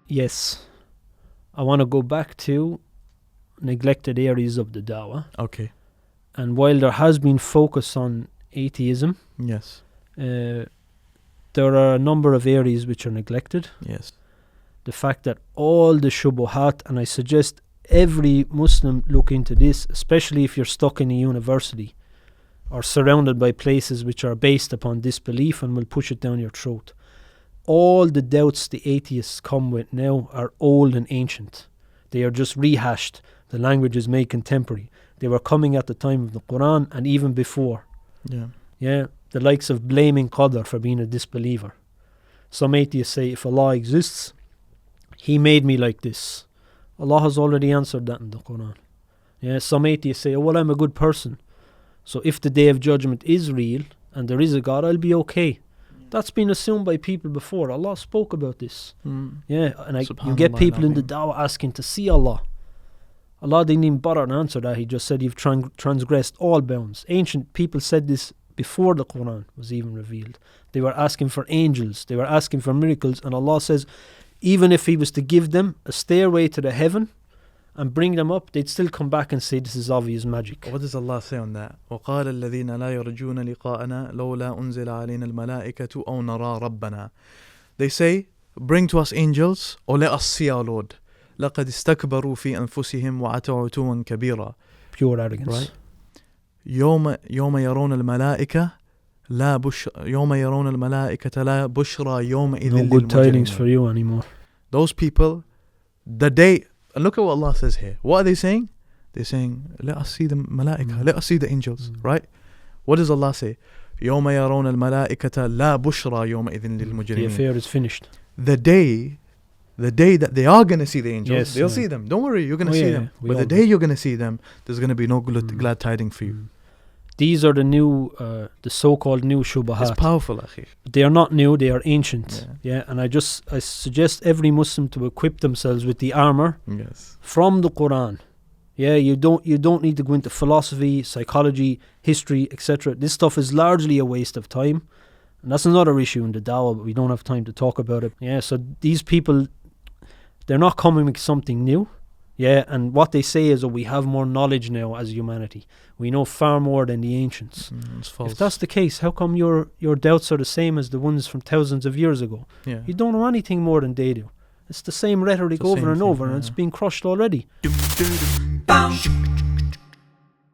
Yes. I want to go back to neglected areas of the dawah. Okay. And while there has been focus on atheism, Yes. there are a number of areas which are neglected. Yes. The fact that all the shubuhaat, and I suggest every Muslim look into this, especially if you're stuck in a university or surrounded by places which are based upon disbelief and will push it down your throat. All the doubts the atheists come with now are old and ancient. They are just rehashed. The language is made contemporary. They were coming at the time of the Quran and even before. Yeah. The likes of blaming Qadr for being a disbeliever. Some atheists say if Allah exists, He made me like this. Allah has already answered that in the Quran. Some atheists say, oh, well, I'm a good person. So if the Day of Judgment is real and there is a God, I'll be okay. That's been assumed by people before. Allah spoke about this. And you get people in the dawah asking to see Allah. Allah didn't even bother to answer that. He just said you've transgressed all bounds. Ancient people said this before the Quran was even revealed. They were asking for angels. They were asking for miracles. And Allah says, even if He was to give them a stairway to the heaven and bring them up, they'd still come back and say this is obvious magic. What does Allah say on that? وَقَالَ الَّذِينَ لَا يَرْجُونَ لِقَاءَنَا لَوْلَا أُنزِلَ عَلَيْنَا الْمَلَائِكَةُ أَوْ نَرَى رَبَّنَا. They say, bring to us angels or let us see our Lord. لَقَدْ اسْتَكْبَرُوا فِي أَنفُسِهِمْ وَعَتَوْا عُتُوًّا كَبِيرًا. Pure arrogance. Right? يوم يرون الملائكة لا بشرى يومئذ No good tidings for you anymore. Those people, the day, and look at what Allah says here. What are they saying? They're saying, let us see the malaika, let us see the angels, right? What does Allah say? يوم يرون الملائكة لا بشرى يومئذ للمجرمين. The affair is finished. The day that they are going to see the angels, yes, they'll see them. Don't worry, you're going to see them. But the day you're going to see them, there's going to be no glad tidings for you. These are the new, the so-called new Shubuhaat. It's powerful, akhi. They are not new, they are ancient. And I suggest every Muslim to equip themselves with the armor from the Quran. You don't need to go into philosophy, psychology, history, etc. This stuff is largely a waste of time. And that's another issue in the dawah, but we don't have time to talk about it. So these people, they're not coming with something new. And what they say is that we have more knowledge now as humanity. We know far more than the ancients. It's false. If that's the case, how come your doubts are the same as the ones from thousands of years ago? You don't know anything more than they do. It's the same rhetoric over and over, and it's been crushed already.